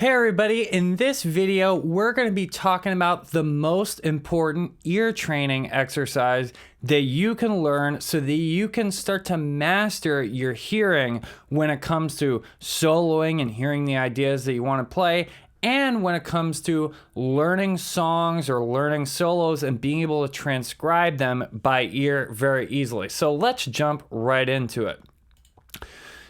Hey everybody, in this video, we're going to be talking about the most important ear training exercise that you can learn so that you can start to master your hearing when it comes to soloing and hearing the ideas that you want to play, and when it comes to learning songs or learning solos and being able to transcribe them by ear very easily. So let's jump right into it.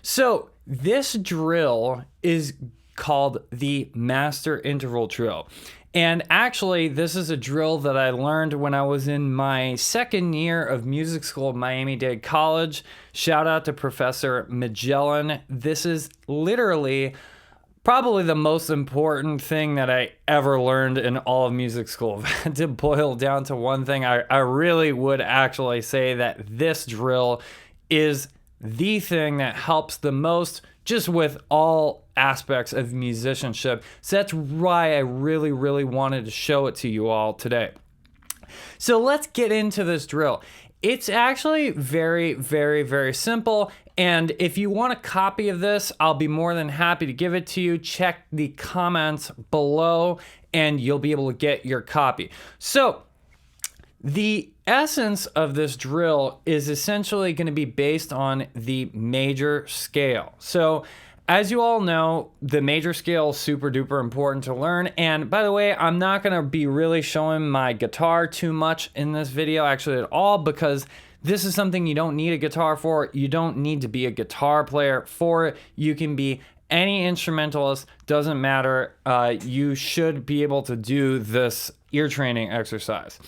So this drill is called the master interval drill. And actually, this is a drill that I learned when I was in my second year of music school at Miami-Dade College. Shout out to Professor Magellan. This is literally probably the most important thing that I ever learned in all of music school. If I had to boil down to one thing, I really would actually say that this drill is the thing that helps the most just with all aspects of musicianship. So that's why I really wanted to show it to you all today. So let's get into this drill. It's actually very simple. And if you want a copy of this, I'll be more than happy to give it to you. Check the comments below and you'll be able to get your copy. So the essence of this drill is essentially going to be based on the major scale. So as you all know, the major scale is super duper important to learn. And by the way, I'm not going to be really showing my guitar too much in this video actually at all, because this is something you don't need a guitar for. You don't need to be a guitar player for it. You can be any instrumentalist, doesn't matter. You should be able to do this ear training exercise.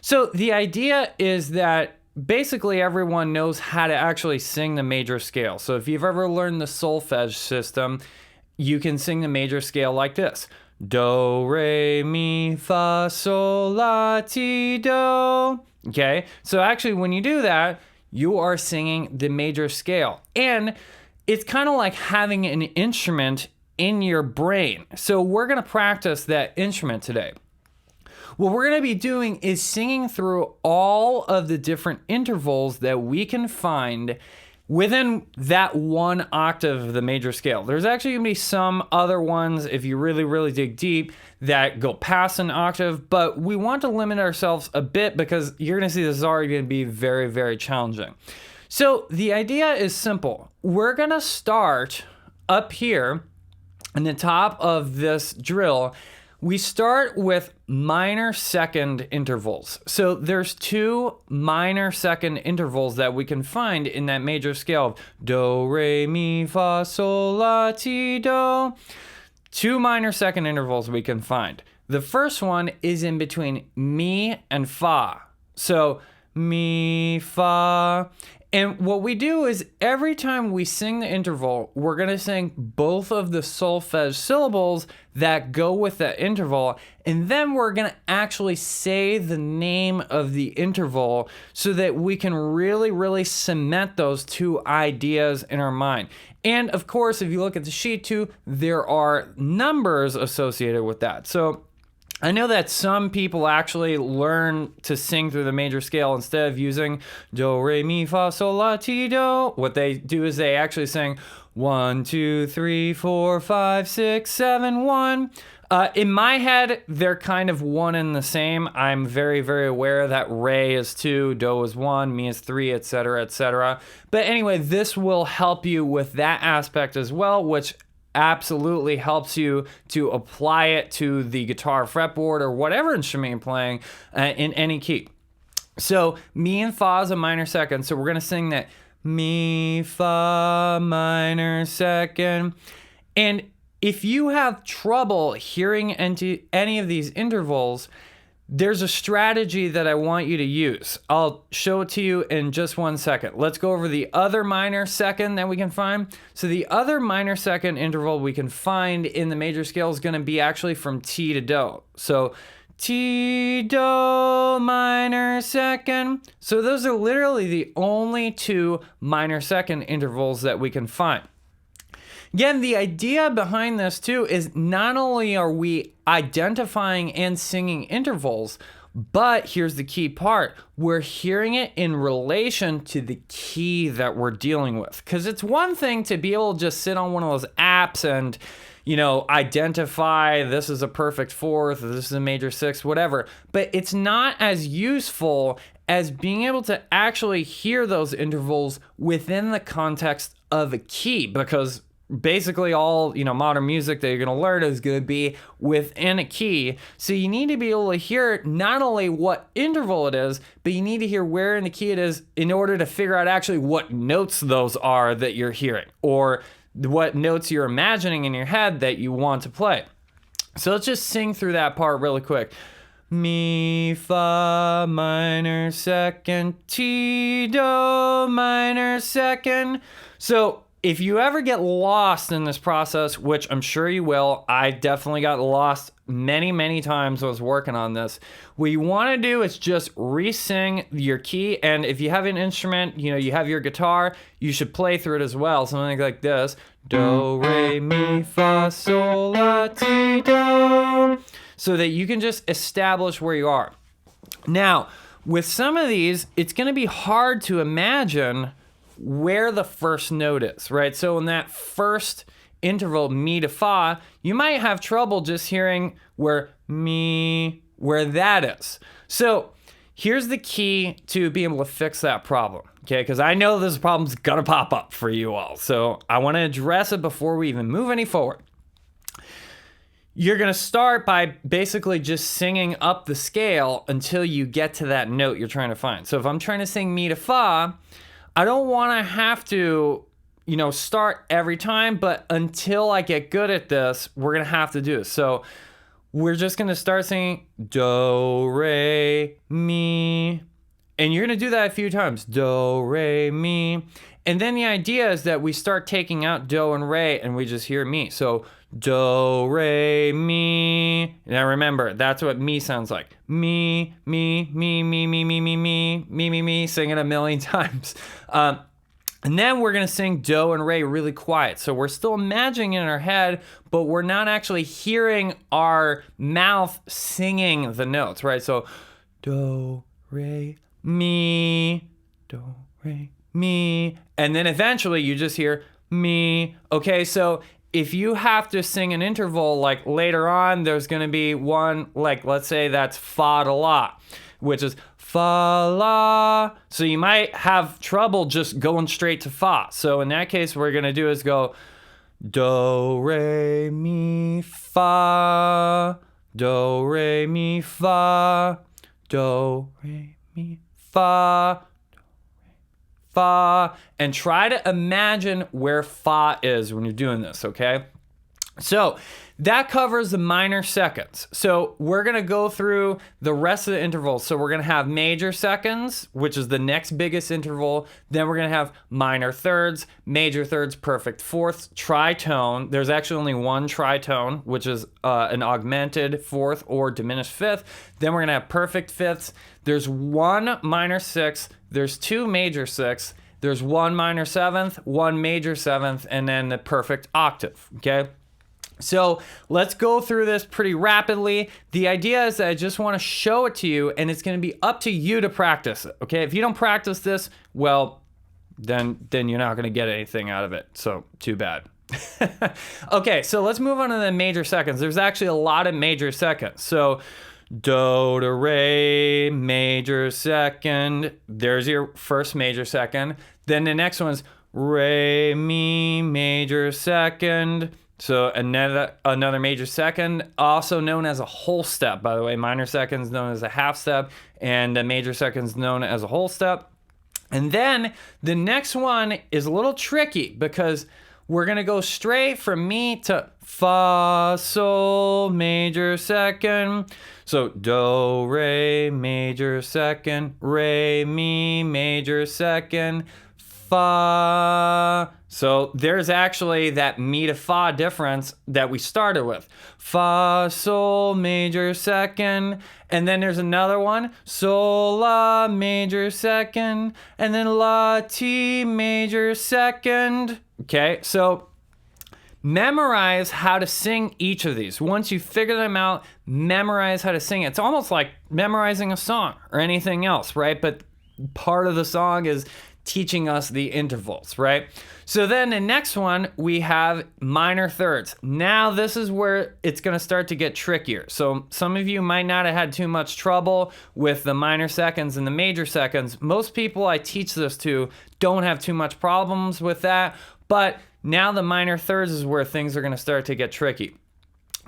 So the idea is that basically everyone knows how to actually sing the major scale. So if you've ever learned the solfege system, you can sing the major scale like this. Do, re, mi, fa, sol, la, ti, do. Okay, so actually when you do that, you are singing the major scale. And it's kind of like having an instrument in your brain. So we're going to practice that instrument today. What we're going to be doing is singing through all of the different intervals that we can find within that one octave of the major scale. There's actually going to be some other ones, if you really dig deep, that go past an octave, but we want to limit ourselves a bit because you're going to see this is already going to be very challenging. So the idea is simple. We're going to start up here in the top of this drill. We start with minor second intervals. So there's two minor second intervals that we can find in that major scale of do, re, mi, fa, sol, la, ti, do. Two minor second intervals we can find. The first one is in between mi and fa. So mi, fa. And what we do is every time we sing the interval, we're going to sing both of the solfege syllables that go with that interval. And then we're going to actually say the name of the interval so that we can really cement those two ideas in our mind. And of course, if you look at the sheet too, there are numbers associated with that. So I know that some people actually learn to sing through the major scale instead of using do, re, mi, fa, sol, la, ti, do. What they do is they actually sing 1, 2, 3, 4, 5, 6, 7, 1. In my head, they're kind of one and the same. I'm very aware that re is 2, do is 1, mi is 3, etc. But anyway, this will help you with that aspect as well, which absolutely helps you to apply it to the guitar fretboard or whatever instrument you're playing in any key. So mi and fa is a minor second. So we're going to sing that mi, fa, minor second. And if you have trouble hearing any of these intervals, there's a strategy that I want you to use. I'll show it to you in just 1 second. Let's go over the other minor second that we can find. So the other minor second interval we can find in the major scale is going to be actually from ti to do. So ti, do, minor second. So those are literally the only two minor second intervals that we can find. Again, the idea behind this too is not only are we identifying and singing intervals, But here's the key part. We're hearing it in relation to the key that we're dealing with. Because it's one thing to be able to just sit on one of those apps and, identify this is a perfect fourth, or this is a major sixth, whatever. But it's not as useful as being able to actually hear those intervals within the context of a key, because basically all modern music that you're going to learn is going to be within a key. So you need to be able to hear not only what interval it is, but you need to hear where in the key it is in order to figure out actually what notes those are that you're hearing, or what notes you're imagining in your head that you want to play. So let's just sing through that part really quick. Mi, fa minor second, ti, do minor second. So if you ever get lost in this process, which I'm sure you will, I definitely got lost many times when I was working on this. What you want to do is just re-sing your key. And if you have an instrument, you have your guitar, you should play through it as well. Something like this. Do, re, mi, fa, sol, la, ti, do. So that you can just establish where you are. Now, with some of these, it's going to be hard to imagine where the first note is, right? So in that first interval, mi to fa, you might have trouble just hearing where that is. So here's the key to being able to fix that problem, okay? Because I know this problem's gonna pop up for you all. So I wanna address it before we even move any forward. You're gonna start by basically just singing up the scale until you get to that note you're trying to find. So if I'm trying to sing mi to fa, I don't want to have to, start every time, but until I get good at this, we're going to have to do this. So we're just going to start singing do, re, mi, and you're going to do that a few times. Do, re, mi. And then the idea is that we start taking out do and re and we just hear mi. So do, re, mi. Now remember, that's what mi sounds like. Mi, mi, mi, mi, mi, mi, mi, mi, mi, mi, mi. Sing it a million times. And then we're going to sing do and re really quiet. So we're still imagining it in our head, but we're not actually hearing our mouth singing the notes, right? So do, re, mi, do, re, mi. And then eventually you just hear mi. Okay, so if you have to sing an interval, like later on, there's going to be one, like let's say that's fa to la, which is fa la. So you might have trouble just going straight to fa. So in that case, what we're going to do is go do, re, mi, fa, do, re, mi, fa, do, re, mi, fa, fa, and try to imagine where fa is when you're doing this, okay? So that covers the minor seconds. So we're going to go through the rest of the intervals. So we're going to have major seconds, which is the next biggest interval. Then we're going to have minor thirds, major thirds, perfect fourths, tritone. There's actually only one tritone, which is an augmented fourth or diminished fifth. Then we're going to have perfect fifths. There's one minor sixth. There's two major sixths. There's one minor seventh, one major seventh, and then the perfect octave, okay? So let's go through this pretty rapidly. The idea is that I just want to show it to you, and it's going to be up to you to practice it, okay? If you don't practice this, well, then you're not going to get anything out of it, so too bad. Okay, so let's move on to the major seconds. There's actually a lot of major seconds. So do to re, major second. There's your first major second. Then the next one's re, mi, major second. So another major second, also known as a whole step, by the way. Minor second's known as a half step, and a major second's known as a whole step. And then the next one is a little tricky because we're going to go straight from mi to fa, sol, major second. So do, re, major second, re, mi, major second, fa. So there's actually that mi to fa difference that we started with. Fa, sol, major second, and then there's another one, sol, la, major second, and then la, ti, major second. Okay, so memorize how to sing each of these. Once you figure them out, memorize how to sing it. It's almost like memorizing a song or anything else, right? But part of the song is teaching us the intervals, right? So then the next one, we have minor thirds. Now this is where it's gonna start to get trickier. So some of you might not have had too much trouble with the minor seconds and the major seconds. Most people I teach this to don't have too much problems with that, but now the minor thirds is where things are gonna start to get tricky.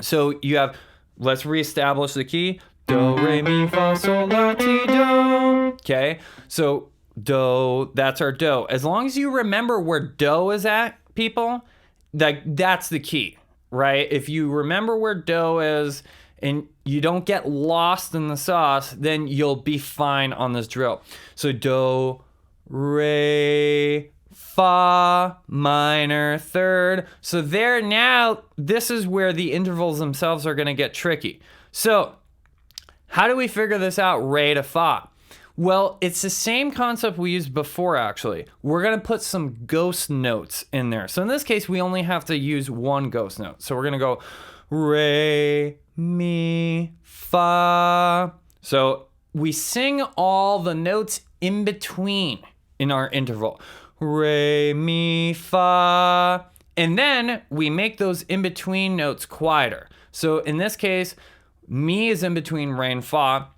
So you have, let's reestablish the key. Do, re, mi, fa, sol, la, ti, do. Okay, so do, that's our do. As long as you remember where do is at, people, that's the key, right? If you remember where do is and you don't get lost in the sauce, then you'll be fine on this drill. So do, re, fa, minor third. So there now, this is where the intervals themselves are gonna get tricky. So how do we figure this out, re to fa? Well, it's the same concept we used before, actually. We're gonna put some ghost notes in there. So in this case, we only have to use one ghost note. So we're gonna go re, mi, fa. So we sing all the notes in between in our interval. Re, mi, fa. And then we make those in-between notes quieter. So in this case, mi is in between re and fa.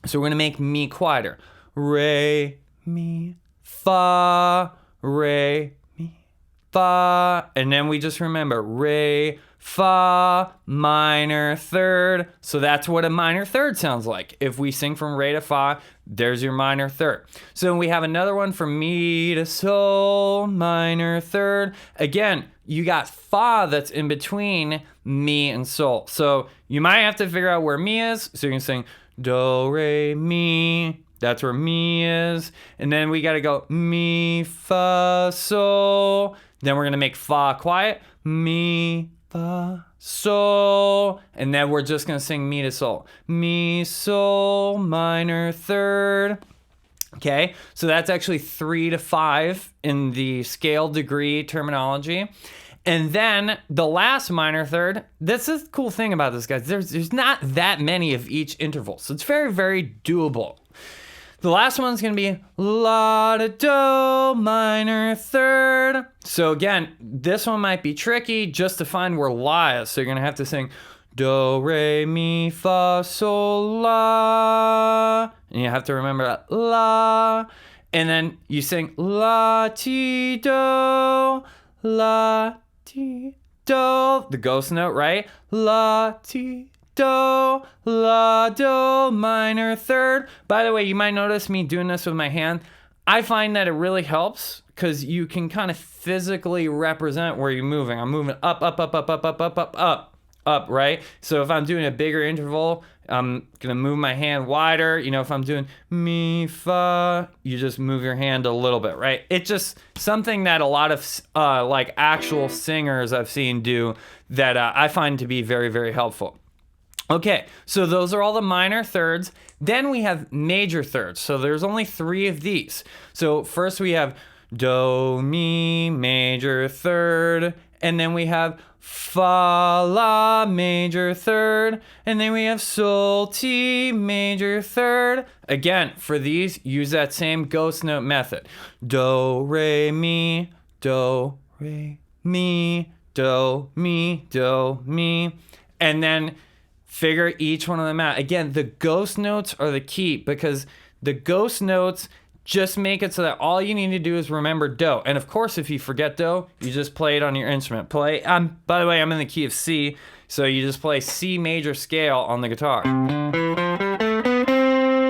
So we're gonna make mi quieter. Re, mi, fa, re, mi, fa. And then we just remember re, fa, minor third. So that's what a minor third sounds like. If we sing from re to fa, there's your minor third. So we have another one from mi to sol, minor third. Again, you got fa that's in between mi and sol. So you might have to figure out where mi is. So you can sing do, re, mi. That's where mi is. And then we gotta go mi, fa, sol. Then we're gonna make fa quiet. Mi, fa, sol. And then we're just gonna sing mi to sol. Mi, sol, minor third. Okay, so that's actually 3 to 5 in the scale degree terminology. And then the last minor third, this is the cool thing about this, guys. There's not that many of each interval. So it's very, very doable. The last one's gonna be la, da, do, minor third. So again, this one might be tricky just to find where la is. So you're gonna have to sing do, re, mi, fa, sol, la. And you have to remember that la. And then you sing la, ti, do, la, ti, do, the ghost note, right? La, ti, do, la, do, minor third. By the way, you might notice me doing this with my hand. I find that it really helps because you can kind of physically represent where you're moving. I'm moving up, up, up, up, up, up, up, up, up, up, right? So if I'm doing a bigger interval, I'm gonna move my hand wider. You know, if I'm doing mi, fa, you just move your hand a little bit, right? It's just something that a lot of like actual singers I've seen do that I find to be very, very helpful. Okay, so those are all the minor thirds. Then we have major thirds. So there's only 3 of these. So first we have do, mi, major third. And then we have fa, la, major third. And then we have sol, ti, major third. Again, for these, use that same ghost note method. Do, re, mi, do, re, mi, do, mi, do, mi. And then figure each one of them out. Again, the ghost notes are the key because the ghost notes just make it so that all you need to do is remember do. And of course, if you forget do, you just play it on your instrument. By the way, I'm in the key of C, so you just play C major scale on the guitar.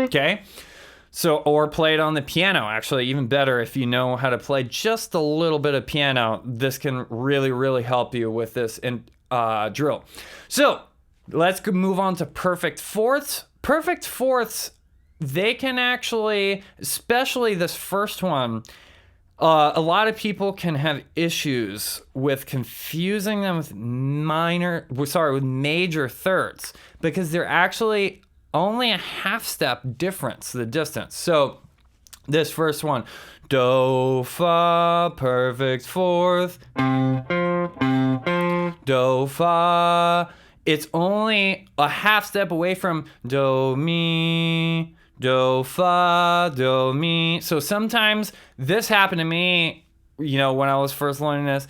Okay? So, or play it on the piano, actually, even better if you know how to play just a little bit of piano. This can really, really help you with this drill. So, let's move on to perfect fourths. Perfect fourths, they can actually, especially this first one, a lot of people can have issues with confusing them with major thirds because they're actually only a half step difference, the distance. So this first one, do, fa, perfect fourth. do, fa. It's only a half step away from do, mi, do, fa, do, mi. So sometimes this happened to me, when I was first learning this.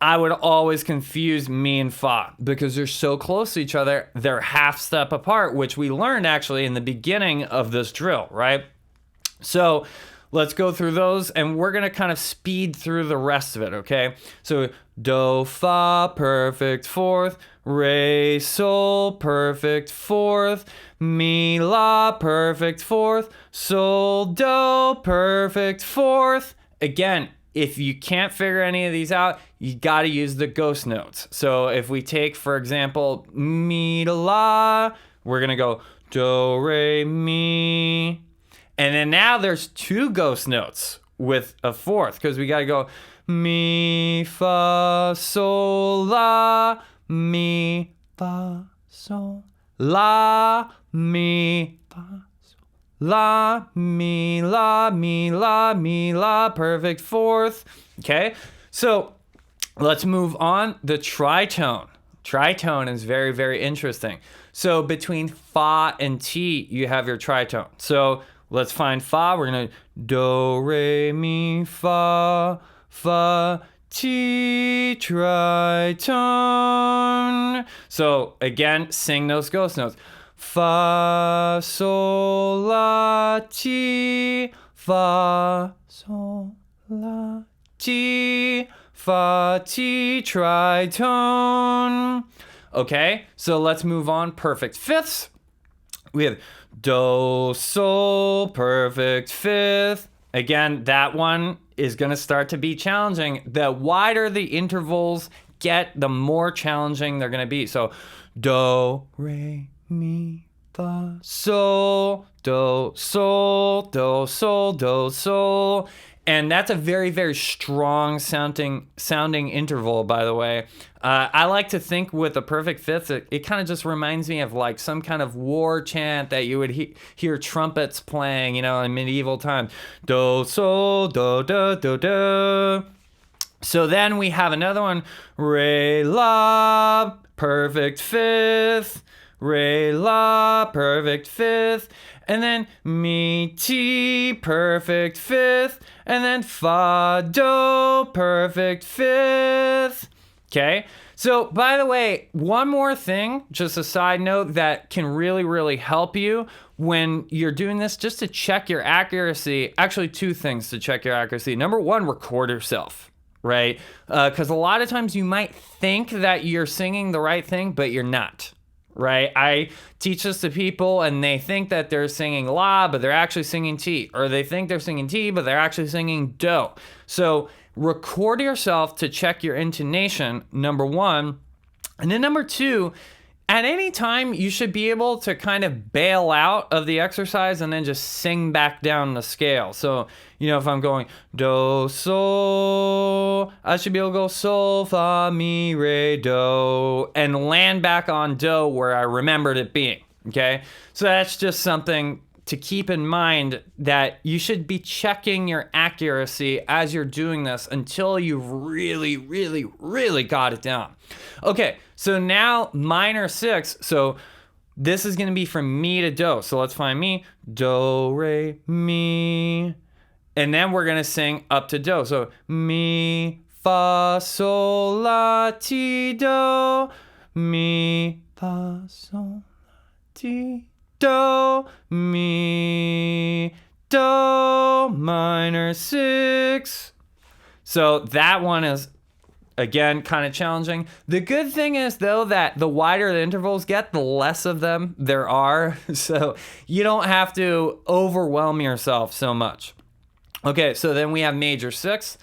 I would always confuse mi and fa because they're so close to each other. They're half step apart, which we learned actually in the beginning of this drill, right? So let's go through those, and we're going to kind of speed through the rest of it, okay? So do, fa, perfect fourth, re, sol, perfect fourth, mi, la, perfect fourth, sol, do, perfect fourth. Again, if you can't figure any of these out, you got to use the ghost notes. So if we take, for example, mi to la, we're going to go do, re, mi. And then now there's two ghost notes with a fourth because we got to go mi, fa, sol, la, mi, fa, sol, la, mi, fa, la, mi, la, mi, la, mi, la, perfect fourth. Okay, so let's move on. The tritone. Tritone is very, very interesting. So between fa and ti, you have your tritone. So let's find fa. We're going to do, re, mi, fa, fa, ti, tritone. So again, sing those ghost notes. Fa, sol, la, ti, fa, sol, la, ti, fa, ti, tritone. Okay, so let's move on. Perfect fifths. We have do, sol, perfect fifth. Again, that one is going to start to be challenging. The wider the intervals get, the more challenging they're going to be. So do, re, mi, fa, sol, do, sol, do, sol, do, sol. And that's a very, very strong sounding interval, by the way. I like to think with the perfect fifths, it kind of just reminds me of like some kind of war chant that you would hear trumpets playing, in medieval times. Do, sol, do, do, do, do. So then we have another one. Re, la, perfect fifth. Re, la, perfect fifth, and then mi, ti, perfect fifth, and then fa, do, perfect fifth. Okay, so by the way, one more thing, just a side note that can really, really help you when you're doing this, just to check your accuracy. Actually, two things to check your accuracy. Number one, record yourself, right? Because a lot of times you might think that you're singing the right thing, but you're not. Right? I teach this to people and they think that they're singing la, but they're actually singing ti. Or they think they're singing ti, but they're actually singing do. So record yourself to check your intonation, number one. And then number two, at any time, you should be able to kind of bail out of the exercise and then just sing back down the scale. So, if I'm going do, sol, I should be able to go sol, fa, mi, re, do, and land back on do where I remembered it being, okay? So that's just something to keep in mind, that you should be checking your accuracy as you're doing this until you've really, really, really got it down. Okay, so now minor six. So this is going to be from mi to do. So let's find mi, do, re, mi. And then we're going to sing up to do. So mi, fa, sol, la, ti, do. Mi, fa, sol, la, ti, do, mi, do, minor six. So that one is, again, kind of challenging. The good thing is, though, that the wider the intervals get, the less of them there are. So you don't have to overwhelm yourself so much. Okay, so then we have major six.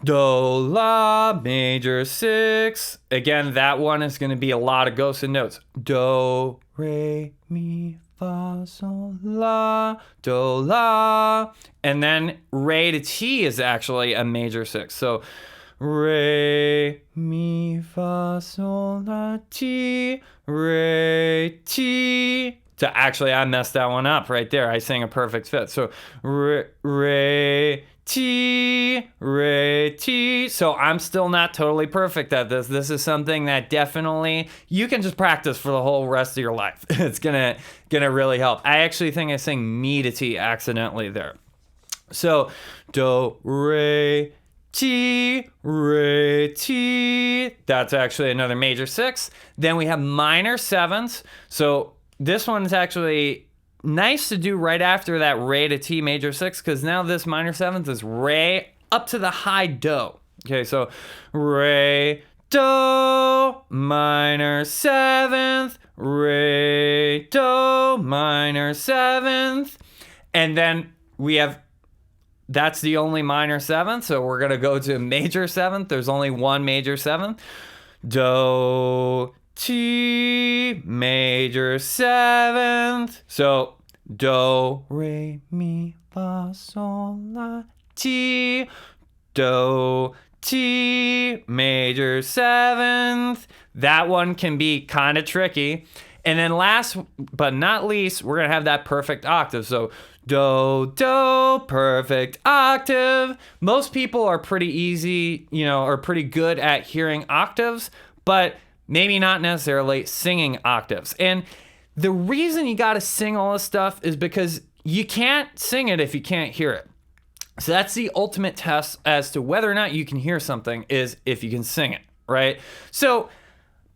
Do, la, major six. Again, that one is going to be a lot of ghosted notes. Do, re, mi, fa, sol, la, do, la. And then re to ti is actually a major six. So re, mi, fa, sol, la, ti, re, ti. Actually, I messed that one up right there. I sang a perfect fifth. So re, Ti, re, ti. So I'm still not totally perfect at this. This is something that definitely you can just practice for the whole rest of your life. It's gonna really help. I actually think I sang mi to ti accidentally there. So do, re, ti, re, ti. That's actually another major 6. Then we have minor 7ths. So this one's actually nice to do right after that re to ti major 6, because now this minor 7th is re up to the high do. Okay, so re, do, minor 7th, re, do, minor 7th. And then we have, that's the only minor 7th, so we're going to go to major 7th. There's only one major 7th. Do, ti, major 7th. So do, re, mi, fa, sol, la, ti. Do, ti, major 7th. That one can be kind of tricky. And then last but not least, we're going to have that perfect octave. So do, do, perfect octave. Most people are pretty easy, or pretty good at hearing octaves, but maybe not necessarily singing octaves. And the reason you got to sing all this stuff is because you can't sing it if you can't hear it. So that's the ultimate test as to whether or not you can hear something, is if you can sing it, right? So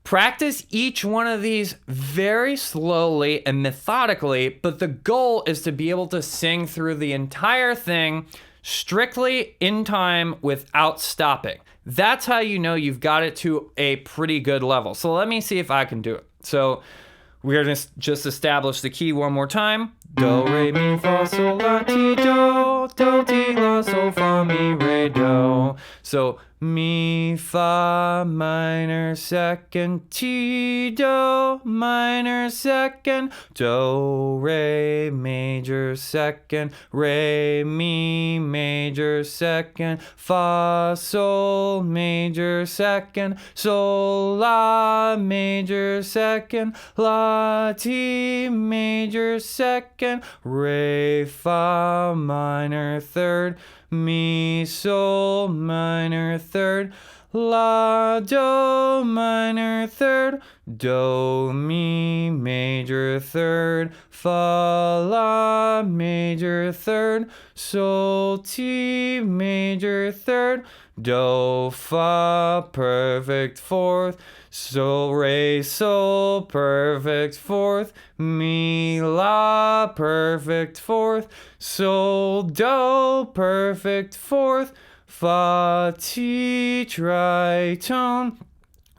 practice each one of these very slowly and methodically, but the goal is to be able to sing through the entire thing strictly in time without stopping. That's how you know you've got it to a pretty good level. So let me see if I can do it. So we're going to just establish the key one more time. Do, re, mi, fa, sol, la, ti, do. Do, ti, la, sol, fa, mi, re, do. So mi, fa, minor 2nd, ti, do, minor 2nd, do, re, major 2nd, re, mi, major 2nd, fa, sol, major 2nd, sol, la, major 2nd, la, ti, major 2nd, re, fa, minor 3rd, mi, sol, minor 3rd, la, do, minor 3rd, do, mi, major 3rd, fa, la, major 3rd, sol, ti, major 3rd, do, fa, perfect 4th, sol, re, sol, perfect 4th, mi, la, perfect 4th, sol, do, perfect 4th, fa, ti, tritone,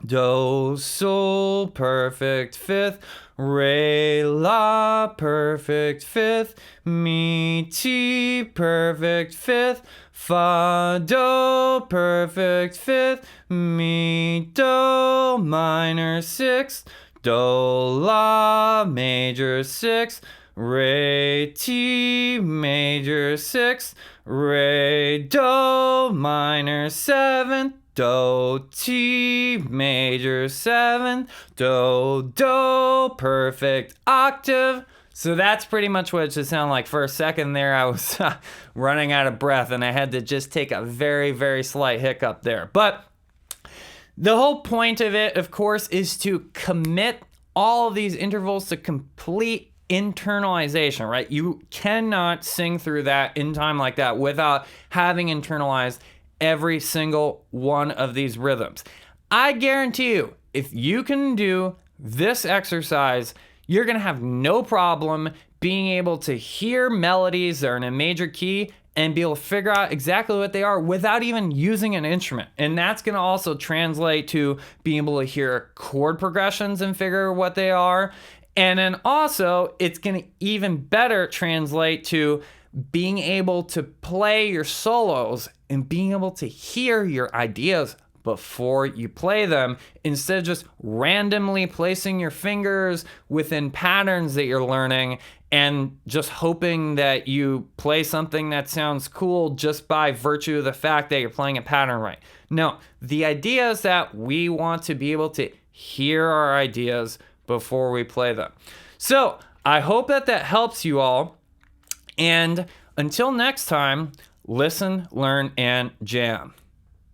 do, sol, perfect 5th, re, la, perfect 5th, mi, ti, perfect 5th, fa, do, perfect 5th, mi, do, minor 6th, do, la, major 6th, re, ti, major 6th, re, do, minor 7th, do, ti, major 7th, do, do, perfect octave. So that's pretty much what it should sound like. For a second there, I was running out of breath, and I had to just take a very, very slight hiccup there. But the whole point of it, of course, is to commit all of these intervals to complete internalization, right? You cannot sing through that in time like that without having internalized every single one of these rhythms. I guarantee you, if you can do this exercise, you're going to have no problem being able to hear melodies that are in a major key and be able to figure out exactly what they are without even using an instrument. And that's going to also translate to being able to hear chord progressions and figure what they are. And then also, it's going to even better translate to being able to play your solos and being able to hear your ideas before you play them, instead of just randomly placing your fingers within patterns that you're learning and just hoping that you play something that sounds cool just by virtue of the fact that you're playing a pattern right. No, the idea is that we want to be able to hear our ideas before we play them. So I hope that helps you all. And until next time, Listen, learn, and jam.